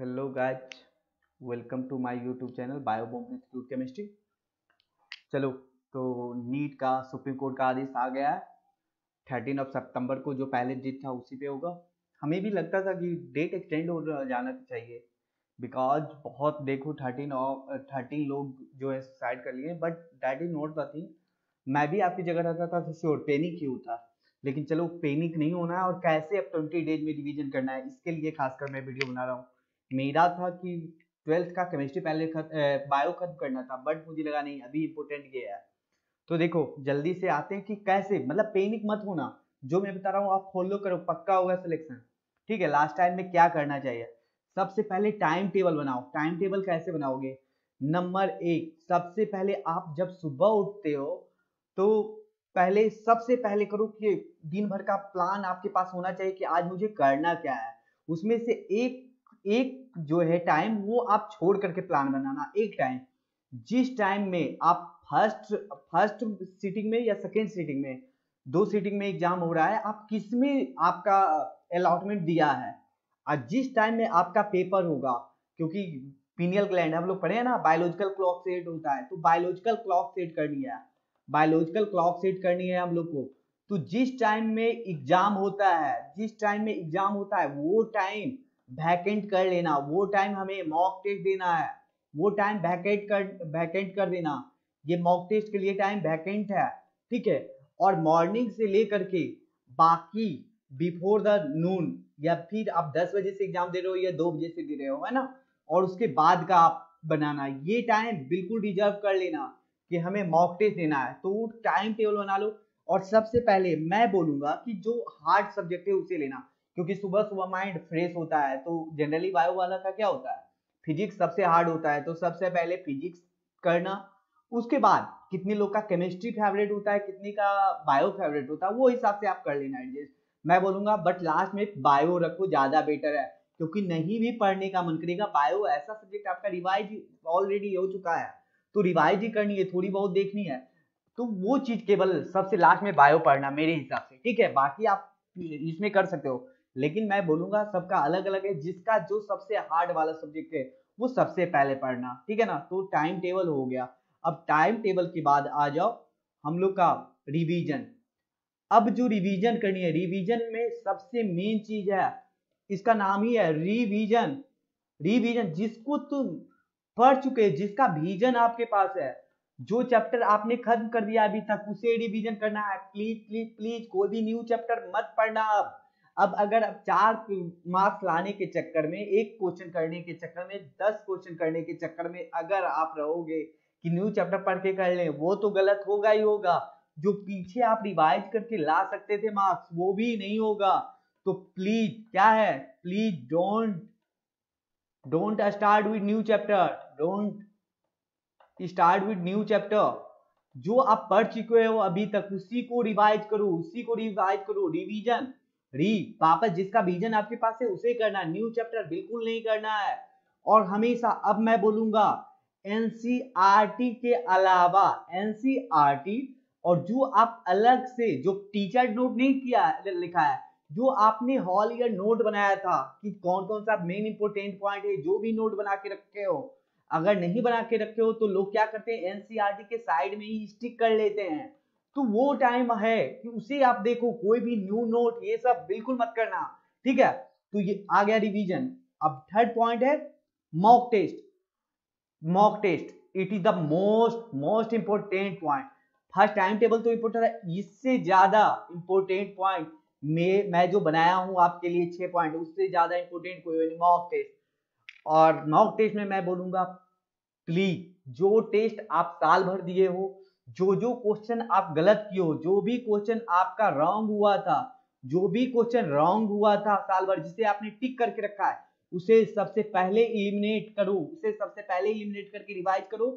Hello guys, welcome to my YouTube channel बायोबॉम institute chemistry. चलो, तो नीट का सुप्रीम कोर्ट का आदेश आ गया है। 13 सितंबर को जो पहले डेट था उसी पे होगा। हमें भी लगता था कि डेट एक्सटेंड हो जाना चाहिए, बिकॉज बहुत देखो 13 लोग जो है सुसाइड कर लिए, but that is not the thing. मैं भी आपकी जगह रहता था तो श्योर पैनिक ही होता, लेकिन चलो पैनिक नहीं होना है। और कैसे अब 20 डेज में रिवीजन करना है, इसके लिए खासकर मैं वीडियो बना रहा हूँ। मेरा था कि 12th का केमिस्ट्री पहले बायो खत्म करना था, बट मुझे लगा नहीं, अभी इम्पोर्टेंट ये है। तो देखो जल्दी से आते हैं कि कैसे, मतलब पैनिक मत होना, जो मैं बता रहा हूँ आप फॉलो करो, पक्का होगा सिलेक्शन। ठीक है, लास्ट टाइम में क्या करना चाहिए? सबसे पहले टाइम टेबल बनाओ। टाइम टेबल कैसे बनाओगे? नंबर 1, सबसे पहले आप जब सुबह उठते हो तो पहले सबसे पहले करो कि दिन भर का प्लान आपके पास होना चाहिए कि आज मुझे करना क्या है। उसमें से एक एक जो है टाइम वो आप छोड़ करके प्लान बनाना। एक टाइम, जिस टाइम में आप फर्स्ट सीटिंग में या सेकेंड सीटिंग में, 2 सीटिंग में एग्जाम हो रहा है, आप किस में आपका अलॉटमेंट दिया है और जिस टाइम में आपका पेपर होगा। क्योंकि पीनियल ग्लैंड हम लोग पढ़े हैं ना, बायोलॉजिकल क्लॉक सेट होता है, तो बायोलॉजिकल क्लॉक सेट करनी है, बायोलॉजिकल क्लॉक सेट करनी है हम लोग को। तो जिस टाइम में एग्जाम होता है, जिस टाइम में एग्जाम होता है वो टाइम वैकेंट कर लेना। वो टाइम हमें मॉक टेस्ट देना है, वो टाइम वैकेंट कर देना। ये मॉक टेस्ट के लिए टाइम वैकेंट है, ठीक है। और मॉर्निंग से लेकर के बाकी बिफोर द नून, या फिर आप 10 बजे से एग्जाम दे रहे हो या 2 बजे से दे रहे हो, है ना, और उसके बाद का आप बनाना। ये टाइम बिल्कुल रिजर्व कर लेना कि हमें मॉक टेस्ट देना है, तो टाइम टेबल बना लो। और सबसे पहले मैं बोलूंगा कि जो हार्ड सब्जेक्ट है उसे लेना, क्योंकि सुबह सुबह माइंड फ्रेश होता है। तो जनरली बायो वाला का क्या होता है, फिजिक्स सबसे हार्ड होता है, तो सबसे पहले फिजिक्स करना। उसके बाद कितने लोग का केमिस्ट्री फेवरेट होता है, कितने का बायो फेवरेट होता है, वो हिसाब से आप कर लेना एडजस्ट, मैं बोलूंगा। बट लास्ट में बायो रखो, ज्यादा बेटर है, क्योंकि नहीं भी पढ़ने का मन करेगा। बायो ऐसा सब्जेक्ट आपका रिवाइज ऑलरेडी हो चुका है, तो रिवाइज ही करनी है, थोड़ी बहुत देखनी है। तो वो चीज केवल सबसे लास्ट में बायो पढ़ना मेरे हिसाब से, ठीक है। बाकी आप इसमें कर सकते हो, लेकिन मैं बोलूंगा सबका अलग अलग है। जिसका जो सबसे हार्ड वाला सब्जेक्ट है वो सबसे पहले पढ़ना, ठीक है ना। तो टाइम टेबल हो गया। अब टाइम टेबल के बाद आ जाओ हम लोग का रिवीजन। अब जो रिवीजन करनी है, रिवीजन में सबसे मेन चीज है, इसका नाम ही है रिवीजन। रिवीजन जिसको तुम पढ़ चुके, जिसका विजन आपके पास है, जो चैप्टर आपने खत्म कर दिया अभी तक, उसे रिवीजन करना है। प्लीज प्लीज प्लीज कोई भी न्यू चैप्टर मत पढ़ना। अब अगर अब 4 मार्क्स लाने के चक्कर में, एक क्वेश्चन करने के चक्कर में, 10 क्वेश्चन करने के चक्कर में अगर आप रहोगे कि न्यू चैप्टर पढ़ के कर लें, वो तो गलत होगा ही होगा। जो पीछे आप रिवाइज करके ला सकते थे मार्क्स, वो भी नहीं होगा। तो प्लीज क्या है, please don't start with new chapter, don't start with new chapter. जो आप पढ़ चुके हो अभी तक उसी को रिवाइज करो, उसी को रिवाइज करो। रिवीजन वापस जिसका विजन आपके पास है उसे करना, न्यू चैप्टर बिल्कुल नहीं करना है। और हमेशा अब मैं बोलूंगा एनसीईआरटी के अलावा, एनसीईआरटी और जो आप अलग से जो टीचर नोट नहीं किया लिखा है, जो आपने हॉल ईयर नोट बनाया था कि कौन कौन सा मेन इंपोर्टेंट पॉइंट है, जो भी नोट बना के रखे हो, अगर नहीं बना के रखे हो तो लोग क्या करते हैं, एनसीईआरटी के साइड में ही स्टिक कर लेते हैं। तो वो टाइम है कि उसे आप देखो, कोई भी न्यू नोट ये सब बिल्कुल मत करना, ठीक है। तो ये आ गया रिवीजन। अब थर्ड पॉइंट है mock test. Mock test it is the most important point. First time table तो इंपोर्टेंट है, इससे ज्यादा इंपोर्टेंट पॉइंट मैं जो बनाया हूं आपके लिए 6 पॉइंट, उससे ज्यादा इंपोर्टेंट कोई नहीं, मॉक टेस्ट। और मॉक टेस्ट में मैं बोलूंगा प्लीज जो टेस्ट आप साल भर दिए हो, जो क्वेश्चन आप गलत किए हो, जो भी क्वेश्चन आपका रॉन्ग हुआ था, जो भी क्वेश्चन रॉन्ग हुआ था साल भर जिसे आपने टिक करके रखा है, उसे सबसे पहले इलिमिनेट करो, उसे सबसे पहले इलिमिनेट करके रिवाइज करो।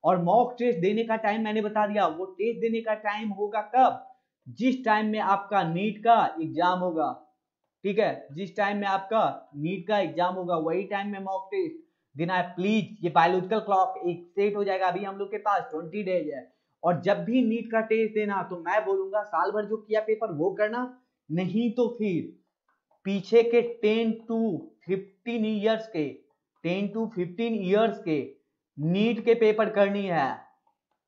और मॉक टेस्ट देने का टाइम मैंने बता दिया, वो टेस्ट देने का टाइम होगा कब, जिस टाइम में आपका नीट का एग्जाम होगा, ठीक है। जिस टाइम में आपका नीट का एग्जाम होगा वही टाइम में मॉक टेस्ट देना है। प्लीज ये बायोलॉजिकल क्लॉक एक सेट हो जाएगा, अभी हम लोग के पास 20 डेज है। और जब भी नीट का टेस्ट देना तो मैं बोलूंगा साल भर जो किया पेपर वो करना, नहीं तो फिर पीछे के 10 to 15 ईयर्स के 10 to 15 ईयर्स के नीट के पेपर करनी है,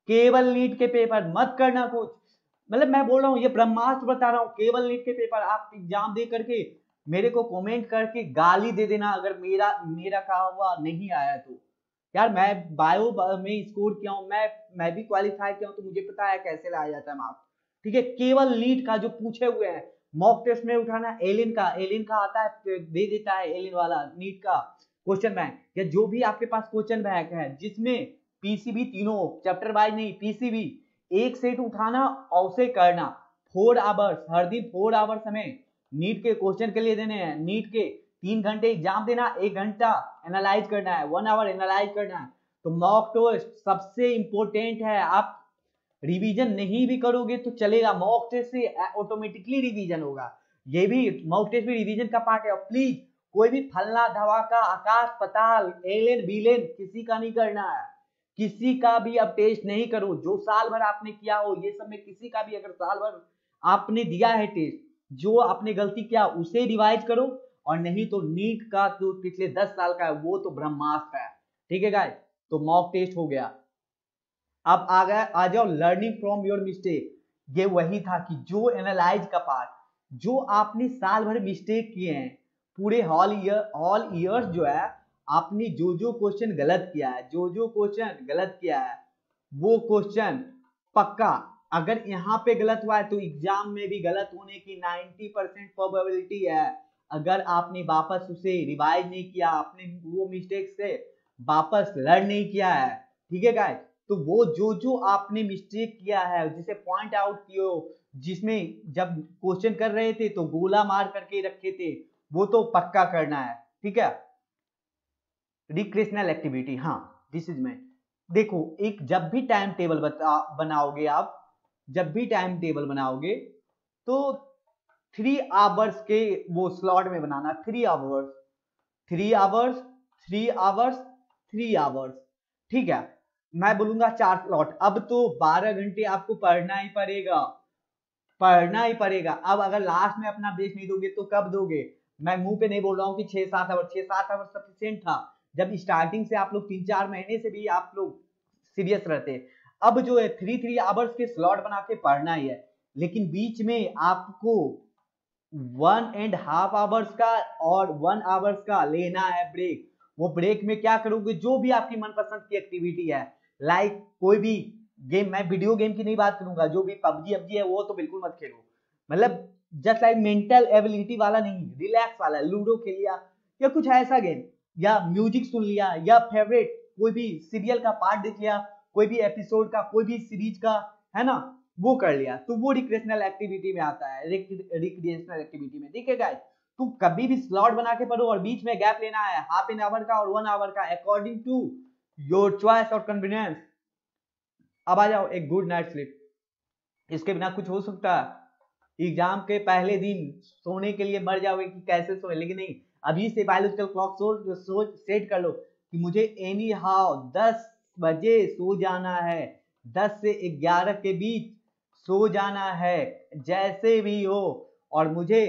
केवल नीट के पेपर, मत करना कुछ। मतलब मैं बोल रहा हूँ, ये ब्रह्मास्त्र बता रहा हूँ, केवल नीट के पेपर। आप एग्जाम दे करके मेरे को कमेंट करके गाली दे देना अगर मेरा कहा हुआ नहीं आया तो। यार मैं बायो में स्कोर किया हूँ, मैं भी क्वालिफाई किया हूँ, तो मुझे पता है कैसे लाया जाता है मार्क्स। ठीक है, केवल नीट का जो पूछे हुए हैं मॉक टेस्ट में उठाना, एलियन का आता है, दे देता है एलियन वाला नीट का क्वेश्चन बैंक, या जो भी आपके पास क्वेश्चन बैंक है जिसमें पीसीबी तीनों चैप्टर वाइज नहीं, पीसीबी एक सेट उठाना और उसे करना 4 आवर्स, हर दिन 4 आवर्स हमें नीट के क्वेश्चन के लिए देने हैं। नीट के 3 घंटे एग्जाम देना, 1 घंटा एनालाइज करना है, 1 आवर एनालाइज करना है। तो मॉक टेस्ट सबसे इंपॉर्टेंट है। आप रिवीजन नहीं भी करोगे तो चलेगा, मॉक टेस्ट से ऑटोमेटिकली रिवीजन होगा। ये भी मॉक टेस्ट भी रिवीजन का पार्ट है। और प्लीज कोई भी फलना धमाका आकाश पताल एलियन बिलियन किसी का नहीं करना है, किसी का भी अब टेस्ट नहीं करो। जो साल भर आपने किया हो ये सब में किसी का भी अगर साल भर आपने दिया है टेस्ट, जो आपने गलती किया उसे रिवाइज करो, और नहीं तो नीट का जो पिछले 10 साल का है वो तो ब्रह्मास्त्र है। ठीक है गाइस, तो मॉक टेस्ट हो गया। अब आ जाओ लर्निंग फ्रॉम योर मिस्टेक। ये वही था कि जो एनालाइज का पार्ट, जो आपने साल भर मिस्टेक किए हैं, पूरे ऑल ईयर्स जो है आपने जो क्वेश्चन गलत किया है, जो क्वेश्चन गलत किया है वो क्वेश्चन पक्का अगर यहाँ पे गलत हुआ है तो एग्जाम में भी गलत होने की 90% प्रोबेबिलिटी है। अगर आपने वापस उसे रिवाइज नहीं किया, आपने वो मिस्टेक से वापस लर्न नहीं किया है, ठीक है गाइस, तो वो जो आपने मिस्टेक किया है, जिसे पॉइंट आउट किया, जिसमें जब क्वेश्चन कर रहे थे तो गोला मार करके रखे थे, वो तो पक्का करना है। ठीक है, रिक्रिएशनल एक्टिविटी, हाँ दिस इज मैं। देखो एक जब भी टाइम टेबल बनाओगे आप, जब भी टाइम टेबल बनाओगे तो 3 आवर्स के वो स्लॉट में बनाना, 3 आवर्स 3 आवर्स 3 आवर्स 3 आवर्स। ठीक है, मैं बोलूंगा 4 स्लॉट। अब तो 12 घंटे आपको पढ़ना ही पड़ेगा, पढ़ना ही पड़ेगा। अब अगर लास्ट में अपना बेस नहीं दोगे तो कब दोगे? मैं मुंह पे नहीं बोल रहा हूँ कि 6-7 आवर, 6-7 आवर सफिशिएंट था जब स्टार्टिंग से आप लोग 3-4 महीने से भी आप लोग सीरियस रहते। अब जो है 3-3 आवर्स के स्लॉट बना के पढ़ना ही है, लेकिन बीच में आपको 1.5 आवर्स का और 1 आवर्स का लेना है ब्रेक। वो ब्रेक में क्या करोगे? जो भी आपकी मनपसंद की एक्टिविटी है, लाइक कोई भी गेम, मैं वीडियो गेम की नहीं बात करूंगा, जो भी पबजी है वो तो बिल्कुल मत खेलो। मतलब जस्ट लाइक मेंटल एबिलिटी वाला नहीं, रिलैक्स वाला, लूडो खेल लिया या कुछ ऐसा गेम, या म्यूजिक सुन लिया, या फेवरेट कोई भी सीरियल का पार्ट देख लिया, कोई भी एपिसोड का, कोई भी सीरीज का, है ना, वो कर लिया, तो वो रिक्रिएशनल एक्टिविटी में आता है, रिक्रिएशनल एक्टिविटी में। ठीक है गाइस, तुम कभी भी स्लॉट बना के पढ़ो और बीच में गैप लेना है, हाफ एन आवर का और 1 आवर का, अकॉर्डिंग टू योर चॉइस और कन्वीनियंस। अब आ जाओ एक गुड नाइट स्लीप, इसके बिना कुछ हो सकता है? एग्जाम के पहले दिन सोने के लिए मर जाओगे कि कैसे सोए, लेकिन नहीं, अभी से बायोलॉजिकल क्लॉक सोच सेट कर लो कि मुझे एनी हाउ 10 बजे सो जाना है, 10 से 11 के बीच सो जाना है जैसे भी हो, और मुझे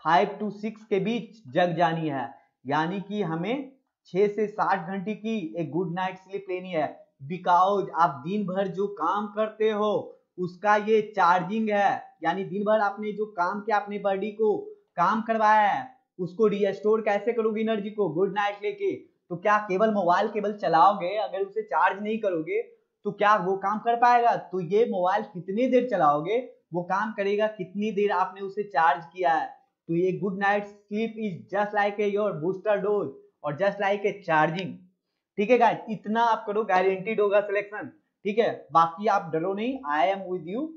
5 to 6 के बीच जग जानी है। यानी कि हमें 6 से 7 घंटे की एक गुड नाइट स्लीप लेनी है, बिकॉज आप दिन भर जो काम करते हो उसका ये चार्जिंग है। यानी दिन भर आपने जो काम किया, अपने बॉडी को काम करवाया है, उसको रिस्टोर कैसे करोगे एनर्जी को? गुड नाइट लेके। तो क्या केवल मोबाइल केवल चलाओगे, अगर उसे चार्ज नहीं करोगे तो क्या वो काम कर पाएगा? तो ये मोबाइल कितनी देर चलाओगे वो काम करेगा, कितनी देर आपने उसे चार्ज किया है। तो ये good night sleep is just like a your booster dose और जस्ट लाइक ए चार्जिंग। ठीक है गाइस, इतना आप करो, गारंटीड होगा सिलेक्शन। ठीक है, बाकी आप डरो नहीं, आई एम विद यू।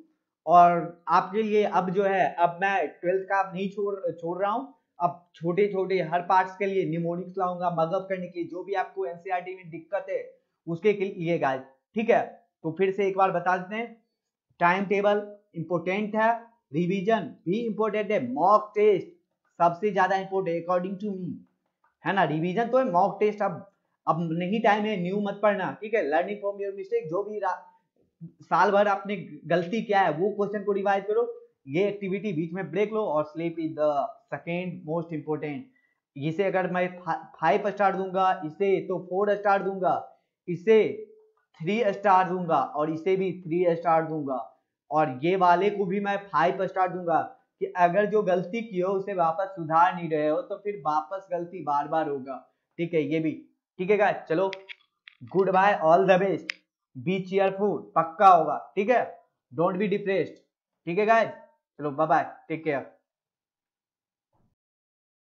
और आपके लिए अब जो है, अब मैं 12th का अब नहीं छोड़ रहा हूँ, अब छोटे छोटे हर पार्ट्स के लिए निमोनिक्स लाऊंगा मगअप करने के लिए, जो भी आपको एनसीईआरटी में दिक्कत है उसके लिए गाइस। ठीक है, तो फिर से एक बार बता देते हैं, टाइम टेबल इंपोर्टेंट है, रिवीजन भी इंपोर्टेंट है, मॉक टेस्ट सबसे ज्यादा इंपोर्टेंट अकॉर्डिंग टू मी, है ना। रिवीजन तो है, मॉक टेस्ट अब नहीं टाइम है, न्यू मत पढ़ना। ठीक है, लर्निंग फ्रॉम योर मिस्टेक, जो भी साल भर आपने गलती किया है वो क्वेश्चन को रिवाइज करो, ये एक्टिविटी बीच में ब्रेक लो, और sleep is the second most important. इसे अगर मैं 5 स्टार दूंगा इसे तो 4 स्टार दूंगा, इसे 3 स्टार दूंगा और इसे भी 3 स्टार दूंगा, और ये वाले को भी मैं 5 स्टार दूंगा कि अगर जो गलती की हो उसे वापस सुधार नहीं रहे हो तो फिर वापस गलती बार बार होगा। ठीक है, ये भी ठीक है गाइस। चलो good bye, all the best, be cheerful, पक्का होगा। ठीक है, डोंट बी डिप्रेस्ड। ठीक है गाइस, चलो बाय बाय, टेक केयर।